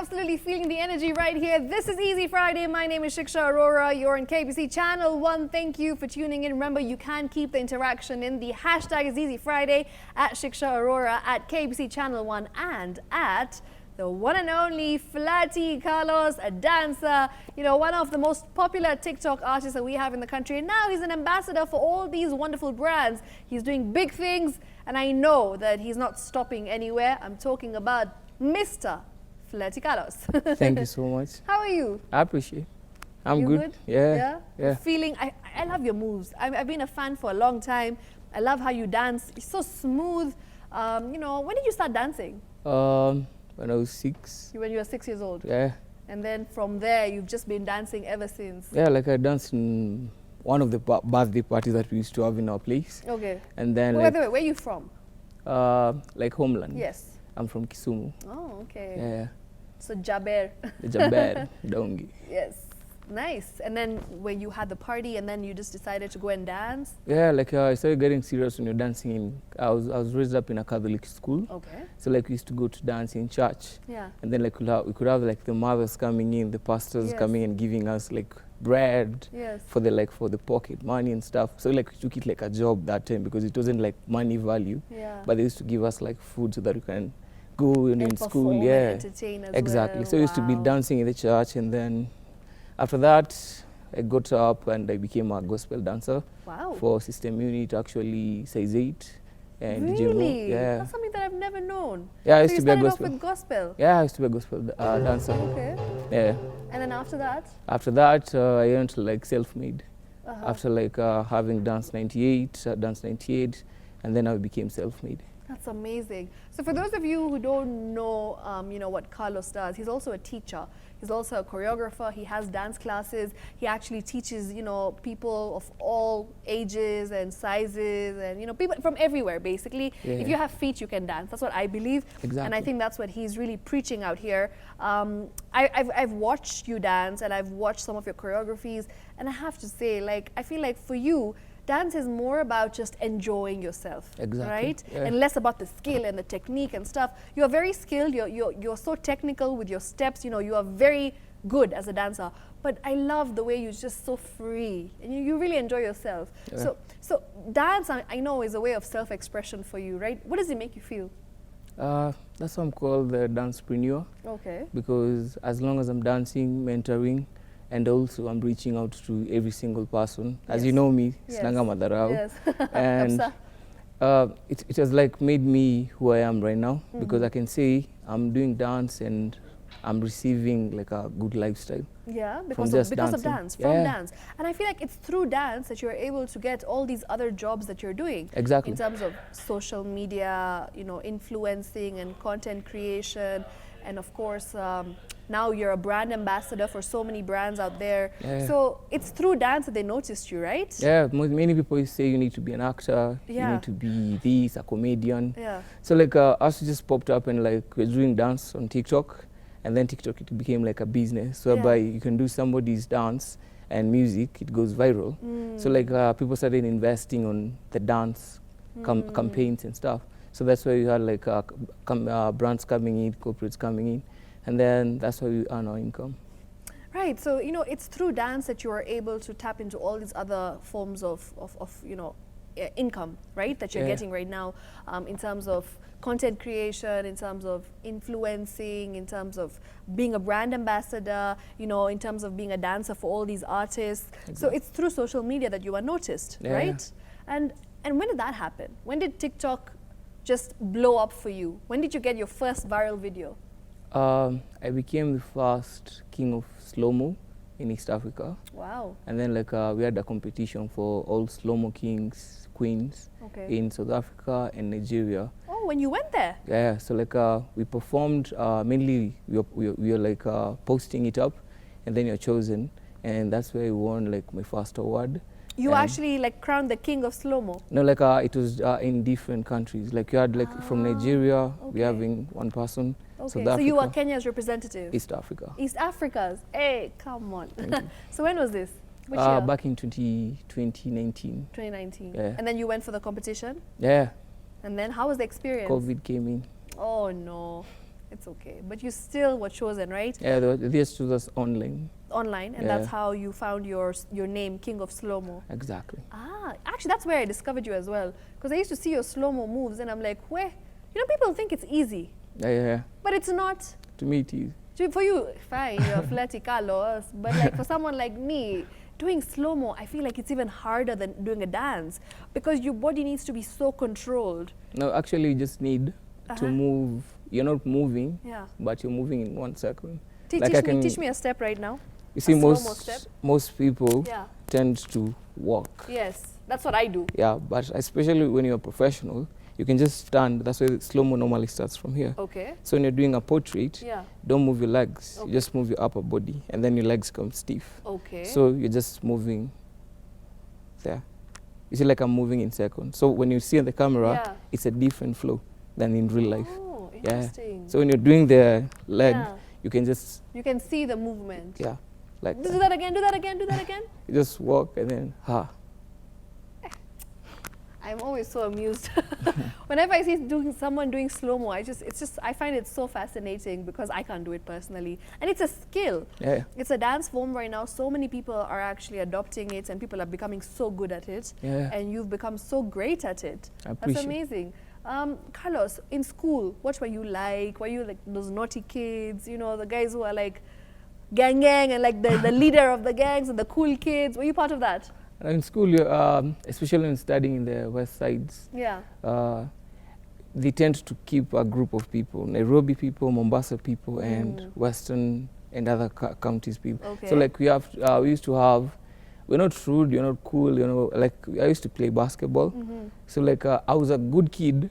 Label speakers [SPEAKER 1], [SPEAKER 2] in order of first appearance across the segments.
[SPEAKER 1] absolutely feeling the energy right here. This is Easy Friday. My name is Shiksha Aurora. You're in KBC Channel 1. Thank you for tuning in. Remember, you can keep the interaction in. The hashtag is Easy Friday at Shiksha Aurora, at KBC Channel 1, and at the one and only Flirty Carlos, a dancer, you know, one of the most popular TikTok artists that we have in the country. And now he's an ambassador for all these wonderful brands. He's doing big things, and I know that he's not stopping anywhere. I'm talking about Mr. Flirty Carlos.
[SPEAKER 2] Thank you so much.
[SPEAKER 1] How are you?
[SPEAKER 2] I appreciate it. I'm
[SPEAKER 1] You
[SPEAKER 2] good. Yeah.
[SPEAKER 1] Feeling, I love your moves. I've been a fan for a long time. I love how you dance. It's so smooth. You know, when did you start dancing?
[SPEAKER 2] When I was 6.
[SPEAKER 1] When you were 6 years old?
[SPEAKER 2] Yeah.
[SPEAKER 1] And then from there, you've just been dancing ever since?
[SPEAKER 2] Yeah, like I danced in one of the birthday parties that we used to have in our place.
[SPEAKER 1] Okay.
[SPEAKER 2] And then
[SPEAKER 1] wait, where are you from?
[SPEAKER 2] like homeland.
[SPEAKER 1] Yes.
[SPEAKER 2] I'm from Kisumu.
[SPEAKER 1] Oh, okay.
[SPEAKER 2] Yeah.
[SPEAKER 1] So Jaber.
[SPEAKER 2] The Jaber, Dongi.
[SPEAKER 1] Yes. Nice. And then when you had the party and then you just decided to go and dance?
[SPEAKER 2] Yeah, like I started getting serious when you're dancing in, I was raised up in a Catholic school.
[SPEAKER 1] Okay.
[SPEAKER 2] So like we used to go to dance in church.
[SPEAKER 1] Yeah.
[SPEAKER 2] And then like we could have like the mothers coming in, the pastors coming and giving us like bread for the pocket money and stuff. So like we took it like a job that time because it wasn't like money value.
[SPEAKER 1] Yeah.
[SPEAKER 2] But they used to give us like food so that we can go in school.
[SPEAKER 1] And
[SPEAKER 2] Yeah.
[SPEAKER 1] entertain as
[SPEAKER 2] Exactly.
[SPEAKER 1] well.
[SPEAKER 2] So I used to be dancing in the church, and then after that I got up and I became a gospel dancer.
[SPEAKER 1] Wow.
[SPEAKER 2] For system unit, actually size 8. And
[SPEAKER 1] really?
[SPEAKER 2] Yeah.
[SPEAKER 1] That's something that I've never known.
[SPEAKER 2] Yeah, I
[SPEAKER 1] So
[SPEAKER 2] used
[SPEAKER 1] you
[SPEAKER 2] to be a
[SPEAKER 1] started
[SPEAKER 2] gospel.
[SPEAKER 1] off with gospel?
[SPEAKER 2] Yeah, I used to be a gospel dancer.
[SPEAKER 1] Okay.
[SPEAKER 2] Yeah.
[SPEAKER 1] And then after that?
[SPEAKER 2] After that, I went to like self-made. After like having danced 98, and then I became self-made.
[SPEAKER 1] That's amazing. So for those of you who don't know, you know, what Carlos does, he's also a teacher. He's also a choreographer. He has dance classes. He actually teaches, you know, people of all ages and sizes and, you know, people from everywhere, basically.
[SPEAKER 2] Yeah.
[SPEAKER 1] If you have feet, you can dance. That's what I believe.
[SPEAKER 2] Exactly.
[SPEAKER 1] And I think that's what he's really preaching out here. I've watched you dance and I've watched some of your choreographies. And I have to say, like, I feel like for you, dance is more about just enjoying yourself,
[SPEAKER 2] exactly.
[SPEAKER 1] Right?
[SPEAKER 2] Yeah.
[SPEAKER 1] And less about the skill and the technique and stuff. You're very skilled, you're so technical with your steps, you know, you are very good as a dancer. But I love the way you're just so free and you really enjoy yourself.
[SPEAKER 2] Yeah.
[SPEAKER 1] So dance, I know, is a way of self-expression for you, right? What does it make you feel?
[SPEAKER 2] That's why I'm called the dancepreneur.
[SPEAKER 1] Okay.
[SPEAKER 2] Because as long as I'm dancing, mentoring, and also I'm reaching out to every single person. As you know me, Snanga Madarao.
[SPEAKER 1] Yes.
[SPEAKER 2] And it has like made me who I am right now, because I can say I'm doing dance and I'm receiving like a good lifestyle.
[SPEAKER 1] Yeah,
[SPEAKER 2] from
[SPEAKER 1] because of
[SPEAKER 2] dancing.
[SPEAKER 1] dance, from dance. And I feel like it's through dance that you're able to get all these other jobs that you're doing.
[SPEAKER 2] Exactly.
[SPEAKER 1] In terms of social media, you know, influencing and content creation. And of course, now you're a brand ambassador for so many brands out there.
[SPEAKER 2] Yeah.
[SPEAKER 1] So it's through dance that they noticed you, right?
[SPEAKER 2] Yeah, many people say you need to be an actor, you need to be this, a comedian.
[SPEAKER 1] Yeah.
[SPEAKER 2] So like us just popped up and like we're doing dance on TikTok, and then TikTok it became like a business whereby you can do somebody's dance and music, it goes viral. So like people started investing on the dance campaigns and stuff. So that's why we had like brands coming in, corporates coming in, and then that's why we earn our income.
[SPEAKER 1] Right, so you know, it's through dance that you are able to tap into all these other forms of you know, income, right, that you're getting right now, in terms of content creation, in terms of influencing, in terms of being a brand ambassador, you know, in terms of being a dancer for all these artists. Exactly. So it's through social media that you are noticed, right? And when did that happen? When did TikTok just blow up for you? When did you get your first viral video?
[SPEAKER 2] I became the first king of slow-mo in East Africa.
[SPEAKER 1] Wow.
[SPEAKER 2] And then like we had a competition for all slow-mo kings, queens in South Africa and Nigeria.
[SPEAKER 1] Oh, when you went there?
[SPEAKER 2] Yeah, so like we performed, mainly we were like posting it up, and then you're chosen, and that's where I won like my first award.
[SPEAKER 1] You actually like crowned the king of slow-mo?
[SPEAKER 2] No, like it was in different countries. Like you had like from Nigeria, we having one person.
[SPEAKER 1] Okay, so you are Kenya's representative?
[SPEAKER 2] East Africa.
[SPEAKER 1] East Africa's? Hey, come on. So when was this? Which year?
[SPEAKER 2] Back in 2019.
[SPEAKER 1] 2019.
[SPEAKER 2] Yeah.
[SPEAKER 1] And then you went for the competition?
[SPEAKER 2] Yeah.
[SPEAKER 1] And then how was the experience?
[SPEAKER 2] COVID came in.
[SPEAKER 1] Oh no. It's okay. But you still were chosen, right?
[SPEAKER 2] Yeah, they just choose us online.
[SPEAKER 1] Online, and that's how you found your name, King of Slow-Mo.
[SPEAKER 2] Exactly.
[SPEAKER 1] Ah, actually, that's where I discovered you as well. Because I used to see your slow-mo moves, and I'm like, where? You know, people think it's easy.
[SPEAKER 2] Yeah.
[SPEAKER 1] But it's not.
[SPEAKER 2] To me, it is.
[SPEAKER 1] For you, fine, you're Flirty Carlos. But like for someone like me, doing slow-mo, I feel like it's even harder than doing a dance. Because your body needs to be so controlled.
[SPEAKER 2] No, actually, you just need to move. You're not moving, but you're moving in 1 second.
[SPEAKER 1] Teach me a step right now.
[SPEAKER 2] You see, most people tend to walk.
[SPEAKER 1] Yes, that's what I do.
[SPEAKER 2] Yeah, but especially when you're a professional, you can just stand. That's why slow-mo normally starts from here.
[SPEAKER 1] Okay.
[SPEAKER 2] So when you're doing a portrait, don't move your legs. You just move your upper body, and then your legs come stiff.
[SPEAKER 1] Okay.
[SPEAKER 2] So you're just moving there. You see, like I'm moving in seconds. So when you see on the camera, it's a different flow than in real life.
[SPEAKER 1] Oh, interesting.
[SPEAKER 2] So when you're doing the leg, you can just...
[SPEAKER 1] You can see the movement.
[SPEAKER 2] Yeah. Like
[SPEAKER 1] do that again, do that again, do that again.
[SPEAKER 2] You just walk and then,
[SPEAKER 1] I'm always so amused. Whenever I see someone doing slow-mo, I find it so fascinating because I can't do it personally. And it's a skill.
[SPEAKER 2] Yeah.
[SPEAKER 1] It's a dance form right now. So many people are actually adopting it and people are becoming so good at it.
[SPEAKER 2] Yeah.
[SPEAKER 1] And you've become so great at it.
[SPEAKER 2] That's
[SPEAKER 1] amazing. Carlos, in school, what were you like? Were you like those naughty kids, you know, the guys who are like gang and like the leader of the gangs and the cool kids? Were you part of that?
[SPEAKER 2] In school, especially when studying in the west sides, they tend to keep a group of people, Nairobi people, Mombasa people, and Western and other counties people.
[SPEAKER 1] Okay.
[SPEAKER 2] So like we used to have, we're not rude, you're not cool, you know, like I used to play basketball. So like I was a good kid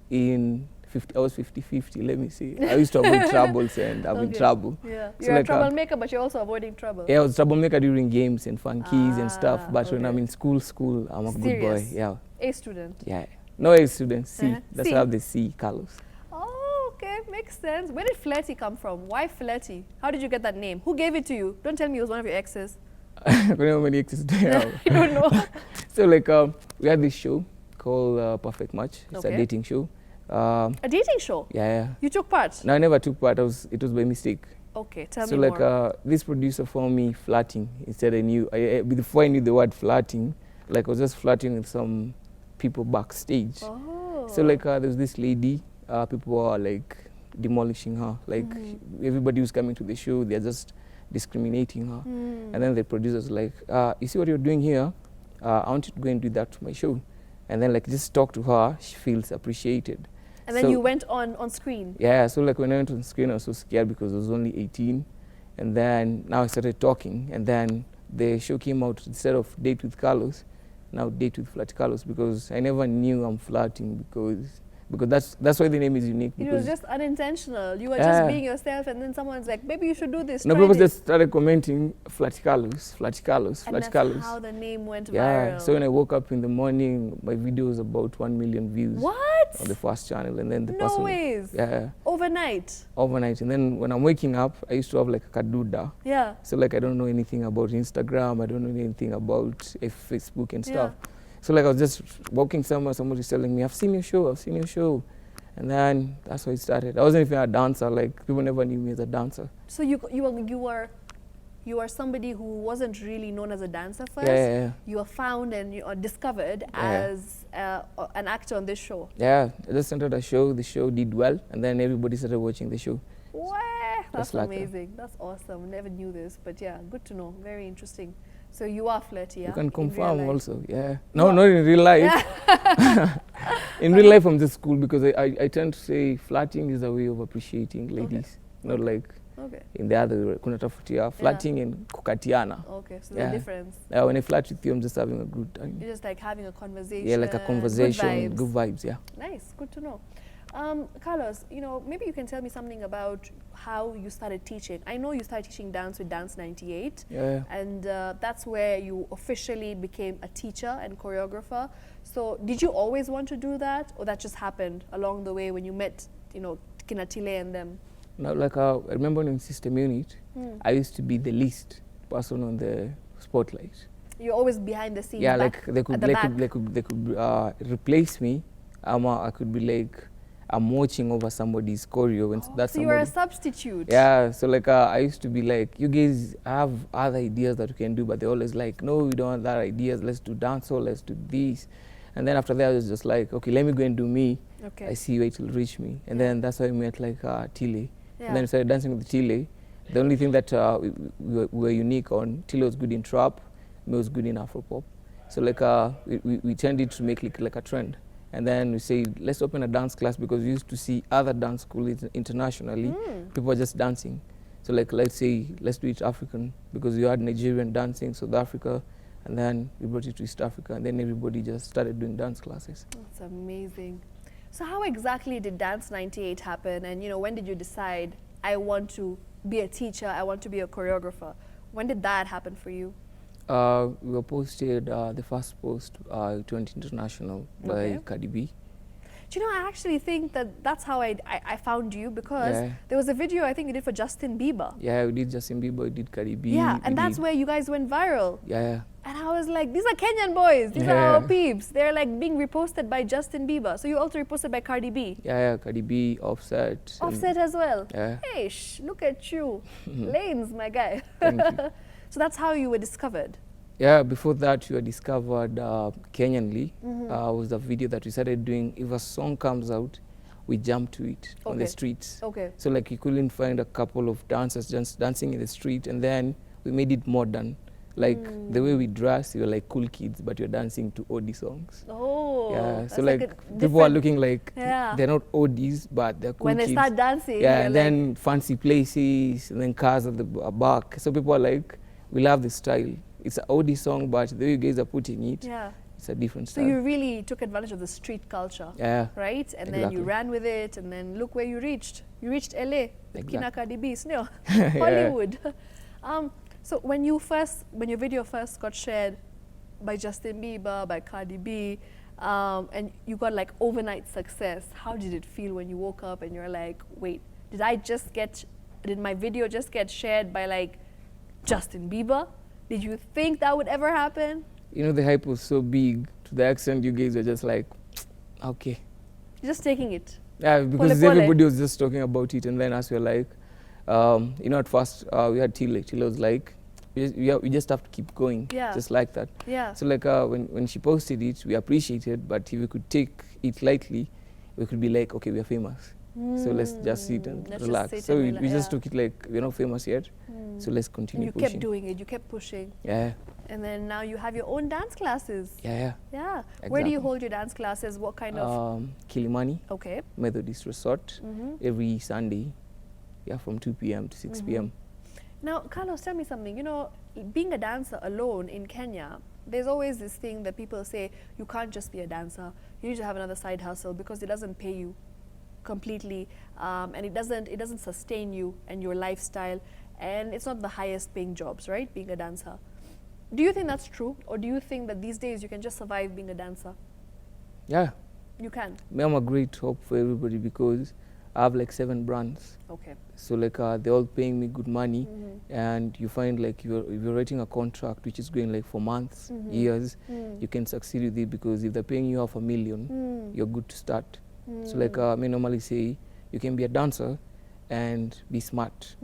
[SPEAKER 2] in 50, I was 50-50, let me see. I used to avoid troubles and I'm in trouble.
[SPEAKER 1] Yeah.
[SPEAKER 2] So
[SPEAKER 1] you're
[SPEAKER 2] like
[SPEAKER 1] a troublemaker, but you're also avoiding trouble.
[SPEAKER 2] Yeah, I was a troublemaker during games and funkies and stuff, but when I'm in school, I'm a good boy. Yeah.
[SPEAKER 1] A student?
[SPEAKER 2] Yeah. No A student, C. That's why I have the C, Carlos.
[SPEAKER 1] Oh, okay, makes sense. Where did Flirty come from? Why Flirty? How did you get that name? Who gave it to you? Don't tell me it was one of your exes.
[SPEAKER 2] I don't know how many exes do you have.
[SPEAKER 1] I don't know.
[SPEAKER 2] So like we had this show called Perfect Match. It's a dating show.
[SPEAKER 1] A dating show?
[SPEAKER 2] Yeah.
[SPEAKER 1] You took part?
[SPEAKER 2] No, I never took part. It was by mistake.
[SPEAKER 1] Okay, tell me
[SPEAKER 2] so
[SPEAKER 1] more.
[SPEAKER 2] So like this producer found me flirting. Instead I knew, before I knew the word flirting, like I was just flirting with some people backstage.
[SPEAKER 1] Oh.
[SPEAKER 2] So like there was this lady, people were like demolishing her. Like everybody who's coming to the show, they're just discriminating her. And then the producer's like, you see what you're doing here? I want you to go and do that to my show. And then like just talk to her, she feels appreciated.
[SPEAKER 1] And then you went on screen?
[SPEAKER 2] Yeah, so like when I went on screen, I was so scared because I was only 18. And then now I started talking. And then the show came out, instead of Date with Carlos, now Date with Flirty Carlos, because I never knew I'm flirting because that's why the name is unique.
[SPEAKER 1] It was just unintentional. You were just being yourself, and then someone's like, maybe you should do this.
[SPEAKER 2] No, people just started commenting, Flirty Carlos, Flirty Carlos, Flirty Carlos.
[SPEAKER 1] And that's how the name went viral.
[SPEAKER 2] Yeah, so when I woke up in the morning, my video was about 1 million views.
[SPEAKER 1] What?
[SPEAKER 2] On the first channel, and then the
[SPEAKER 1] No ways.
[SPEAKER 2] Yeah.
[SPEAKER 1] Overnight?
[SPEAKER 2] Overnight, and then when I'm waking up, I used to have like a kaduda.
[SPEAKER 1] Yeah.
[SPEAKER 2] So like I don't know anything about Instagram, I don't know anything about Facebook and stuff. So like I was just walking somewhere, somebody's telling me, I've seen your show. And then that's how it started. I wasn't even a dancer, like people never knew me as a dancer. So
[SPEAKER 1] you were somebody who wasn't really known as a dancer first?
[SPEAKER 2] Yeah.
[SPEAKER 1] You were found and you are discovered as an actor on this show?
[SPEAKER 2] Yeah, I just entered a show, the show did well, and then everybody started watching the show.
[SPEAKER 1] Wow, that's amazing. That's awesome. Never knew this, but yeah, good to know. Very interesting. So you are flirty, yeah?
[SPEAKER 2] You can confirm also, yeah. No, not in real life. In real life, I'm just cool because I tend to say flirting is a way of appreciating ladies, not like in the other way. Kuna tafutia, flirting and kukatiana.
[SPEAKER 1] Okay, so the difference.
[SPEAKER 2] When I flirt with you, I'm just having a good time.
[SPEAKER 1] You're just like having a conversation.
[SPEAKER 2] Yeah, like a conversation, good vibes, yeah.
[SPEAKER 1] Nice, good to know. Carlos, you know, maybe you can tell me something about how you started teaching. I know you started teaching dance with Dance 98, and that's where you officially became a teacher and choreographer. So did you always want to do that, or that just happened along the way when you met, you know, Kinatile and them?
[SPEAKER 2] No, like I remember in system unit, I used to be the least person on the spotlight.
[SPEAKER 1] You're always behind the scenes.
[SPEAKER 2] Yeah, like they could replace me. I could be like I'm watching over somebody's choreo when that's
[SPEAKER 1] So you are a substitute.
[SPEAKER 2] Yeah, so like I used to be like, you guys have other ideas that you can do, but they're always like, no, we don't want that ideas. Let's do dancehall, let's do this. And then after that, I was just like, okay, let me go and do me.
[SPEAKER 1] Okay.
[SPEAKER 2] I see where it will reach me. And then that's how I met like Tile.
[SPEAKER 1] Yeah.
[SPEAKER 2] And then I started dancing with Tile. The only thing that we were unique on, Tile was good in trap, me was good in Afropop. So like we tended to make like a trend. And then we say, let's open a dance class, because we used to see other dance schools internationally. People were just dancing. So like, let's say, let's do it African, because we had Nigerian dancing, South Africa, and then we brought it to East Africa, and then everybody just started doing dance classes.
[SPEAKER 1] That's amazing. So how exactly did Dance 98 happen? And when did you decide, I want to be a teacher, I want to be a choreographer? When did that happen for you?
[SPEAKER 2] We were posted, the first post to went international by KBC.
[SPEAKER 1] Do you know, I actually think that's how I found you, because there was a video I think you did for Justin Bieber.
[SPEAKER 2] Yeah, we did Justin Bieber, we did KBC.
[SPEAKER 1] Yeah, and that's where you guys went viral.
[SPEAKER 2] Yeah.
[SPEAKER 1] And I was like, these are Kenyan boys, these are our peeps. They're like being reposted by Justin Bieber. So you also reposted by Cardi B.
[SPEAKER 2] Yeah, Cardi B, Offset.
[SPEAKER 1] Offset as well.
[SPEAKER 2] Yeah.
[SPEAKER 1] Hey, look at you. Lanes, my guy.
[SPEAKER 2] Thank you.
[SPEAKER 1] So that's how you were discovered.
[SPEAKER 2] Yeah, before that you were discovered Kenyanly. Was the video that we started doing. If a song comes out, we jump to it on the streets.
[SPEAKER 1] Okay.
[SPEAKER 2] So like you couldn't find a couple of dancers just dancing in the street, and then we made it modern. Like the way we dress, we were like cool kids, but you're dancing to oldie songs.
[SPEAKER 1] Oh.
[SPEAKER 2] Yeah, so like people are looking like they're not oldies, but they're cool
[SPEAKER 1] when
[SPEAKER 2] kids.
[SPEAKER 1] they start dancing.
[SPEAKER 2] Yeah, and then fancy places, and then cars at the back. So people are like, we love the style. It's an oldie song, but the way you guys are putting it, it's a different style.
[SPEAKER 1] So you really took advantage of the street culture, right? And then you ran with it, and then look where you reached. You reached LA, with Kina Cardi B, no, Hollywood. So when your video first got shared by Justin Bieber, by Cardi B, and you got like overnight success, how did it feel when you woke up and you're like, wait, did my video just get shared by like Justin Bieber? Did you think that would ever happen?
[SPEAKER 2] The hype was so big to the extent you guys were just like, okay.
[SPEAKER 1] Just taking it.
[SPEAKER 2] Yeah, because everybody was just talking about it, and then as we were like, at first we had Tile. Tile was like, we just have to keep going, just like that.
[SPEAKER 1] Yeah.
[SPEAKER 2] So like when she posted it, we appreciated, but if we could take it lightly, we could be like, okay, we are famous. So let's just sit and relax. So we just took it like, we're not famous yet, so let's continue pushing.
[SPEAKER 1] You kept doing it, you kept pushing.
[SPEAKER 2] Yeah.
[SPEAKER 1] And then now you have your own dance classes.
[SPEAKER 2] Yeah.
[SPEAKER 1] Exactly. Where do you hold your dance classes? What kind of?
[SPEAKER 2] Kilimani.
[SPEAKER 1] Okay.
[SPEAKER 2] Methodist Resort. Every Sunday, from 2 p.m. to 6 p.m.
[SPEAKER 1] Now, Carlos, tell me something. Being a dancer alone in Kenya, there's always this thing that people say, you can't just be a dancer. You need to have another side hustle because it doesn't pay you completely, and it doesn't sustain you and your lifestyle, and it's not the highest paying jobs, right? Being a dancer. Do you think that's true, or do you think that these days you can just survive being a dancer?
[SPEAKER 2] Yeah.
[SPEAKER 1] You can.
[SPEAKER 2] I'm a great hope for everybody because I have like 7 brands.
[SPEAKER 1] Okay.
[SPEAKER 2] So like they're all paying me good money, and you find like if you're writing a contract which is going like for months, years, you can succeed with it because if they're paying you $500,000, you're good to start. So like I normally say, you can be a dancer and be smart,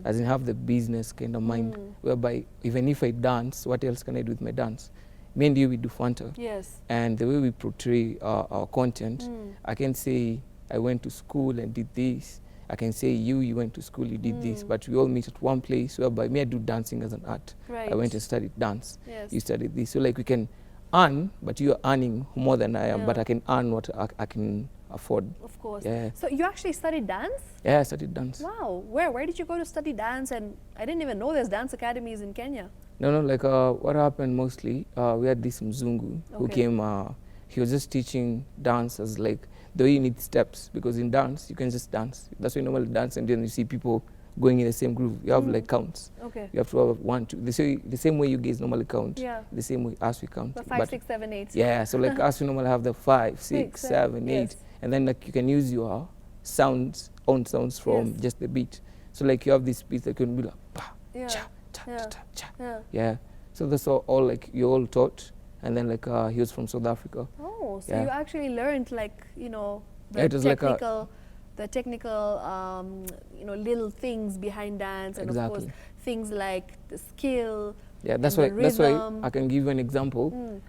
[SPEAKER 2] as in have the business kind of mind, whereby even if I dance, what else can I do with my dance? Me and you, we do Fanta.
[SPEAKER 1] Yes.
[SPEAKER 2] And the way we portray our content, I can say I went to school and did this. I can say you went to school, you did this, but we all meet at one place, whereby me, I do dancing as an art.
[SPEAKER 1] Right.
[SPEAKER 2] I went and studied dance.
[SPEAKER 1] Yes.
[SPEAKER 2] You studied this. So like we can earn, but you are earning more than I am, but I can earn what I can afford.
[SPEAKER 1] Of course.
[SPEAKER 2] Yeah.
[SPEAKER 1] So you actually studied dance?
[SPEAKER 2] Yeah, I studied dance.
[SPEAKER 1] Wow. Where did you go to study dance? And I didn't even know there's dance academies in Kenya.
[SPEAKER 2] No, like what happened mostly, we had this Mzungu who came, he was just teaching dance as like the way you need steps, because in dance, you can just dance. That's why you normally dance, and then you see people going in the same groove. You have like counts. Okay. You have to have 1, 2. The same way you guys normally count. Yeah. The same way as we count.
[SPEAKER 1] The 5, 6, 7, 8.
[SPEAKER 2] Yeah. So like as we normally have the 5, 6, 7, 8, and then like you can use your own sounds from just the beat. So like you have this beat that can be like pa, cha, cha, cha, cha. Yeah. So that's all like you all taught, and then like he was from South Africa.
[SPEAKER 1] Oh, so you actually learned like the
[SPEAKER 2] it was like a
[SPEAKER 1] technical, little things behind dance, and of course things like the skill.
[SPEAKER 2] Yeah, that's why I can give you an example.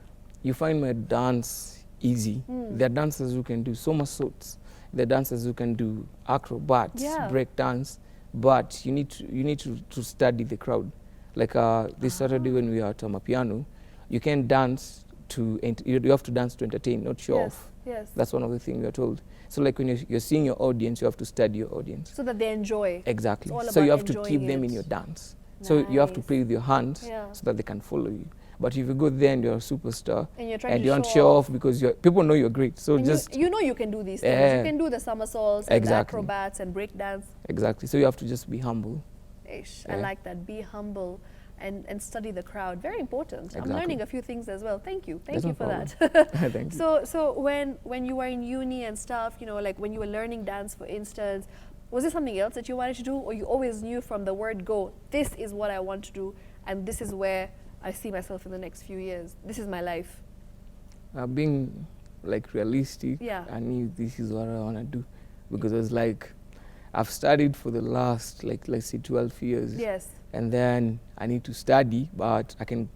[SPEAKER 2] You find my dance easy. There are dancers who can do somersaults. There are dancers who can do acrobats, break dance, but you need to study the crowd. Like this Saturday when we are at Amapiano, you can't dance you have to dance to entertain, not show off.
[SPEAKER 1] Yes.
[SPEAKER 2] That's one of the things we are told. So like when you're seeing your audience, you have to study your audience.
[SPEAKER 1] So that they enjoy.
[SPEAKER 2] Exactly. So you have to keep them in your dance. Nice. So you have to play with your hands so that they can follow you. But if you go there and you're a superstar
[SPEAKER 1] and you're trying to
[SPEAKER 2] don't show off because people know you're great. So
[SPEAKER 1] and
[SPEAKER 2] just
[SPEAKER 1] you know you can do these things. You can do the somersaults and the acrobats and break dance.
[SPEAKER 2] Exactly. So you have to just be humble.
[SPEAKER 1] I like that. Be humble and study the crowd. Very important. I'm learning a few things as well. Thank you. Thank you for that.
[SPEAKER 2] Thank you.
[SPEAKER 1] So when you were in uni and stuff, like when you were learning dance, for instance, was there something else that you wanted to do, or you always knew from the word go, this is what I want to do, and this is where I see myself in the next few years. This is my life.
[SPEAKER 2] Being like realistic, I knew this is what I want to do, because it was like I've studied for the last let's say 12 years.
[SPEAKER 1] Yes.
[SPEAKER 2] And then I need to study, but I can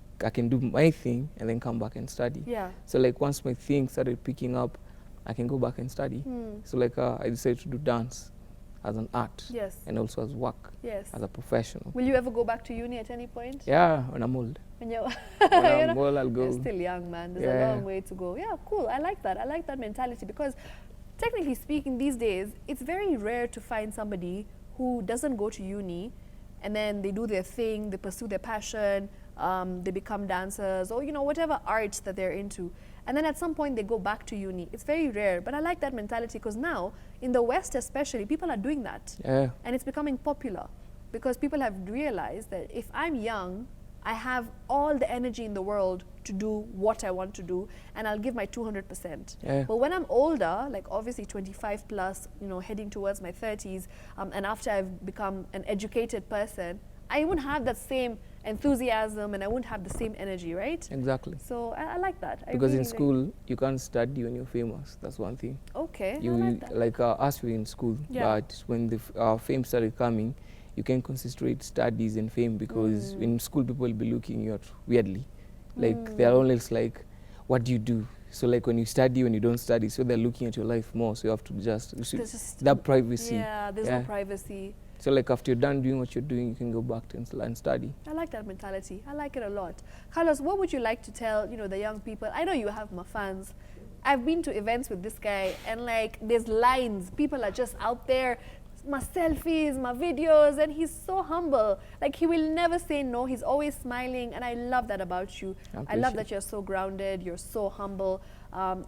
[SPEAKER 2] do my thing and then come back and study.
[SPEAKER 1] Yeah.
[SPEAKER 2] So like once my thing started picking up, I can go back and study. So like I decided to do dance as an art.
[SPEAKER 1] Yes.
[SPEAKER 2] And also as work.
[SPEAKER 1] Yes.
[SPEAKER 2] As a professional.
[SPEAKER 1] Will you ever go back to uni at any point?
[SPEAKER 2] Yeah, when I'm old.
[SPEAKER 1] When you're
[SPEAKER 2] when I'm old, I'll go.
[SPEAKER 1] You're still young, man. There's a long way to go. Yeah, cool. I like that. I like that mentality, because technically speaking, these days, it's very rare to find somebody who doesn't go to uni and then they do their thing, they pursue their passion, they become dancers, or whatever arts that they're into, and then at some point they go back to uni. It's very rare, but I like that mentality, because now in the West especially, people are doing that, and it's becoming popular, because people have realized that if I'm young, I have all the energy in the world to do what I want to do, and I'll give my 200%. But when I'm older, like obviously 25 plus, heading towards my 30s, and after I've become an educated person, I won't have that same enthusiasm and I won't have the same energy, right?
[SPEAKER 2] Exactly.
[SPEAKER 1] So I like that.
[SPEAKER 2] Because in school, you can't study when you're famous. That's one thing.
[SPEAKER 1] Okay,
[SPEAKER 2] you,
[SPEAKER 1] I like that.
[SPEAKER 2] Like us, we're in school, but when the fame started coming, you can concentrate studies and fame, because in school people will be looking you at weirdly. Like they're always like, what do you do? So like when you study, when you don't study, so they're looking at your life more. So you have to just that privacy.
[SPEAKER 1] Yeah, there's no privacy.
[SPEAKER 2] So like after you're done doing what you're doing, you can go back to and study.
[SPEAKER 1] I like that mentality. I like it a lot. Carlos, what would you like to tell the young people? I know you have my fans. I've been to events with this guy, and like there's lines. People are just out there. My selfies, my videos, and he's so humble. Like he will never say no. He's always smiling, and I love that about you. I love that you're so grounded. You're so humble.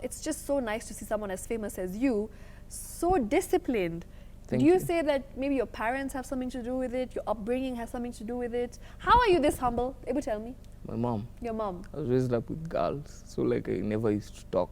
[SPEAKER 1] It's just so nice to see someone as famous as you, so disciplined.
[SPEAKER 2] Thank you.
[SPEAKER 1] Do you say that maybe your parents have something to do with it? Your upbringing has something to do with it? How are you this humble? Able to tell me?
[SPEAKER 2] My mom.
[SPEAKER 1] Your mom.
[SPEAKER 2] I was raised up with girls, so like I never used to talk.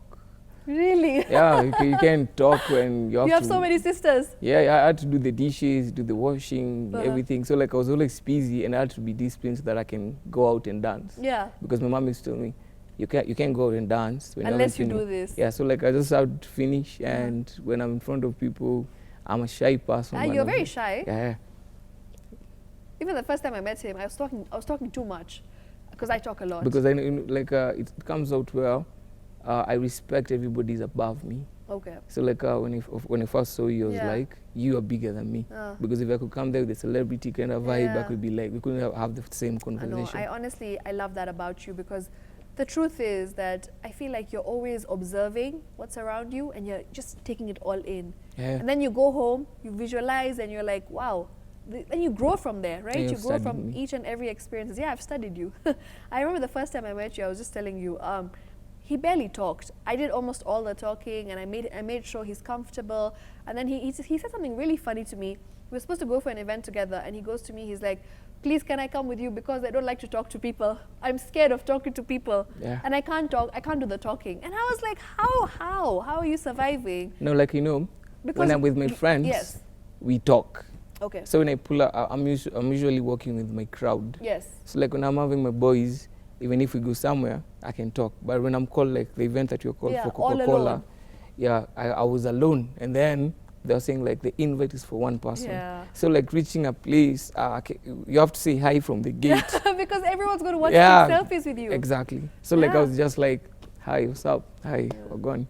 [SPEAKER 1] Really?
[SPEAKER 2] Yeah, you can't talk when you have
[SPEAKER 1] You have so many sisters.
[SPEAKER 2] Yeah, I had to do the dishes, do the washing, everything. So like I was always busy, and I had to be disciplined so that I can go out and dance.
[SPEAKER 1] Yeah.
[SPEAKER 2] Because my mom used to tell me, you can't go out and dance
[SPEAKER 1] unless you do this.
[SPEAKER 2] Yeah, so like I just have to finish, and when I'm in front of people, I'm a shy person.
[SPEAKER 1] You're very shy.
[SPEAKER 2] Yeah.
[SPEAKER 1] Even the first time I met him, I was talking too much, because I talk a lot.
[SPEAKER 2] Because I like it comes out well. I respect everybody's above me.
[SPEAKER 1] Okay.
[SPEAKER 2] So like when I first saw you, I was like, you are bigger than me. Because if I could come there with a celebrity kind of vibe, I could be like, we couldn't have the same conversation.
[SPEAKER 1] I love that about you, because the truth is that I feel like you're always observing what's around you, and you're just taking it all in.
[SPEAKER 2] Yeah.
[SPEAKER 1] And then you go home, you visualize, and you're like, wow. Then you grow from there, right?
[SPEAKER 2] Yeah,
[SPEAKER 1] you grow from each and every experience. Yeah, I've studied you. I remember the first time I met you, I was just telling you, he barely talked. I did almost all the talking, and I made sure he's comfortable. And then he said something really funny to me. We were supposed to go for an event together, and he goes to me, he's like, please, can I come with you, because I don't like to talk to people. I'm scared of talking to people.
[SPEAKER 2] Yeah.
[SPEAKER 1] And I can't talk, I can't do the talking. And I was like, how are you surviving?
[SPEAKER 2] No, like, because when I'm with my friends, we talk.
[SPEAKER 1] Okay.
[SPEAKER 2] So when I pull up, I'm usually working with my crowd.
[SPEAKER 1] Yes.
[SPEAKER 2] So like when I'm having my boys, even if we go somewhere, I can talk. But when I'm called, like the event that you're called for Coca-Cola, I was alone, and then they were saying like the invite is for one person.
[SPEAKER 1] Yeah.
[SPEAKER 2] So like reaching a place, you have to say hi from the gate.
[SPEAKER 1] Because everyone's going to want to take selfies with you.
[SPEAKER 2] Exactly. So like I was just like, hi, what's up? Hi, we're gone.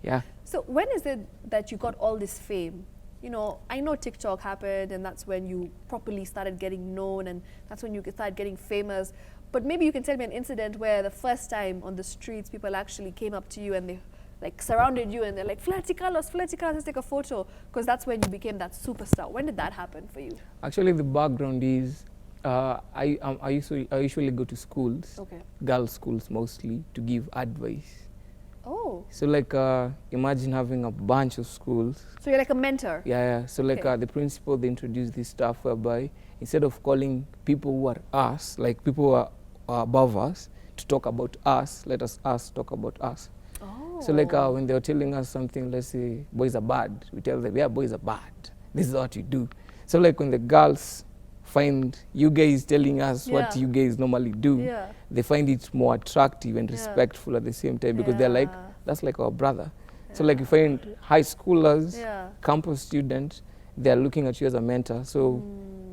[SPEAKER 2] Yeah.
[SPEAKER 1] So when is it that you got all this fame? You know, I know TikTok happened and that's when you properly started getting known and that's when you started getting famous. But maybe you can tell me an incident where the first time on the streets people actually came up to you and they like surrounded you and they're like, Flirty Carlos, let's take a photo. Because that's when you became that superstar. When did that happen for you?
[SPEAKER 2] Actually, the background is I usually go to schools, girls' schools mostly, to give advice.
[SPEAKER 1] Oh.
[SPEAKER 2] So like imagine having a bunch of schools.
[SPEAKER 1] So you're like a mentor?
[SPEAKER 2] Yeah. So like the principal, they introduced this stuff whereby instead of calling people who are us, like people who are above us, to talk about us, let us talk about us.
[SPEAKER 1] Oh.
[SPEAKER 2] So like when they were telling us something, let's say boys are bad, we tell them, yeah, boys are bad. This is what you do. So like when the girls find you guys telling us what you guys normally do, they find it more attractive and respectful at the same time because they're like, that's like our brother. So like you find high schoolers, campus students, they're looking at you as a mentor. So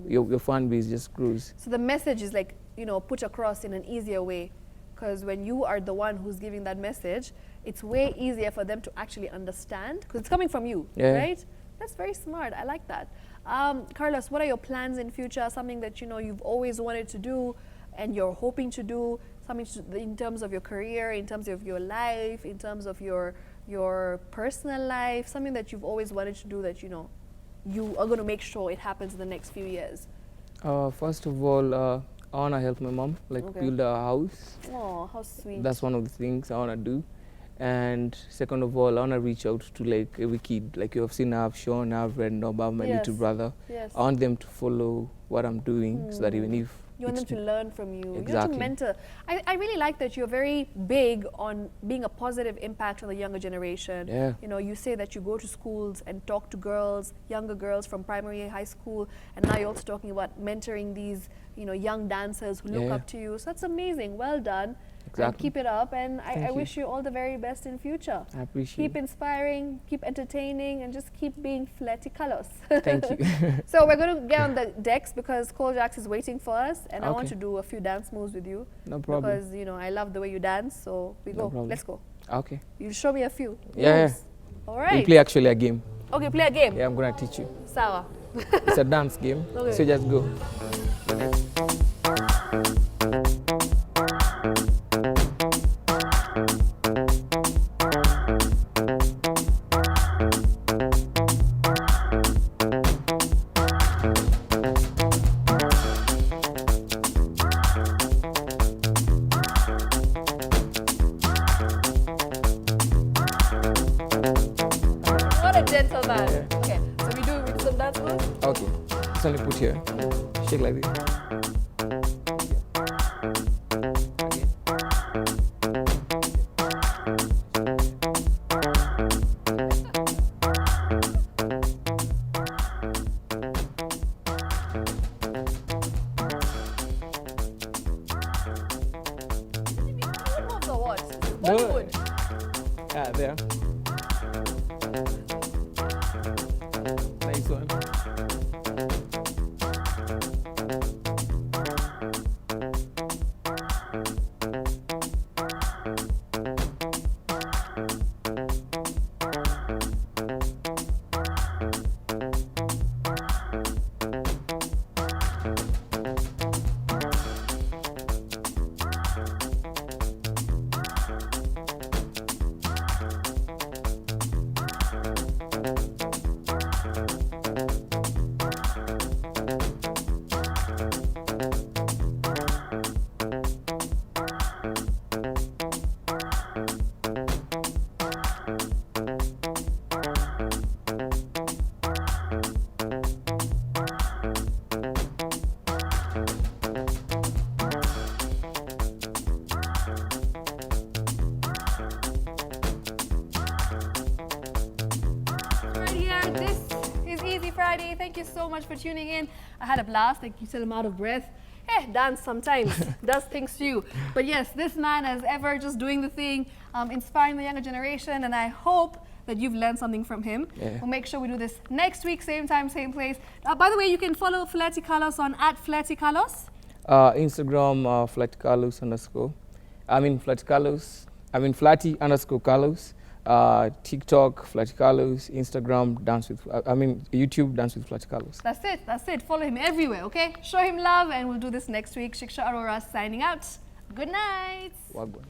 [SPEAKER 2] your fan base just grows.
[SPEAKER 1] So the message is like, you know, put across in an easier way. Because when you are the one who's giving that message, it's way easier for them to actually understand because it's coming from you, right? That's very smart. I like that. Carlos, what are your plans in future? Something that, you know, you've always wanted to do and you're hoping to do, something in terms of your career, in terms of your life, in terms of your personal life, something that you've always wanted to do that, you know, you are going to make sure it happens in the next few years?
[SPEAKER 2] First of all, I want to help my mom, like build a house.
[SPEAKER 1] Oh, how sweet.
[SPEAKER 2] That's one of the things I want to do. And second of all, I want to reach out to like every kid. Like you have seen, I've shown, I've read, about my little brother.
[SPEAKER 1] Yes.
[SPEAKER 2] I want them to follow what I'm doing so that even if
[SPEAKER 1] you want them to learn from you.
[SPEAKER 2] Exactly.
[SPEAKER 1] You want to mentor. I really like that you're very big on being a positive impact on the younger generation.
[SPEAKER 2] Yeah.
[SPEAKER 1] You know, you say that you go to schools and talk to girls, younger girls from primary, high school, and now you're also talking about mentoring these, you know, young dancers who look up to you. So that's amazing. Well done.
[SPEAKER 2] Exactly.
[SPEAKER 1] And keep it up, and I wish you all the very best in future.
[SPEAKER 2] I appreciate
[SPEAKER 1] Keep inspiring, keep entertaining, and just keep being Flirty Carlos.
[SPEAKER 2] Thank you.
[SPEAKER 1] So we're going to get on the decks because Cole Jax is waiting for us, and I want to do a few dance moves with you.
[SPEAKER 2] No problem.
[SPEAKER 1] Because, you know, I love the way you dance, so let's go.
[SPEAKER 2] Okay.
[SPEAKER 1] You show me a few
[SPEAKER 2] moves.
[SPEAKER 1] All right.
[SPEAKER 2] We play actually a game.
[SPEAKER 1] Okay, play a game.
[SPEAKER 2] Yeah, I'm going to teach you.
[SPEAKER 1] Sawa.
[SPEAKER 2] It's a dance game, so just go.
[SPEAKER 1] Gentleman. Okay, so we do some dance moves?
[SPEAKER 2] Okay, just only put here. Shake like this.
[SPEAKER 1] Bollywood.
[SPEAKER 2] Yeah, there. Nice one.
[SPEAKER 1] Friday. Thank you so much for tuning in. I had a blast. Like you said, I'm out of breath. Dance sometimes does things to you. But yes, this man as ever just doing the thing, inspiring the younger generation, and I hope that you've learned something from him.
[SPEAKER 2] Yeah.
[SPEAKER 1] We'll make sure we do this next week, same time, same place. By the way, you can follow Flirty Carlos on @Flirty Carlos.
[SPEAKER 2] Instagram, Flirty Carlos _ Flirty Carlos. Flirty _ Carlos. TikTok, Flirty Carlos. Instagram, YouTube, Dance with Flirty Carlos.
[SPEAKER 1] That's it. That's it. Follow him everywhere, okay? Show him love, and we'll do this next week. Shiksha Arora signing out. Good night.
[SPEAKER 2] Wagwan.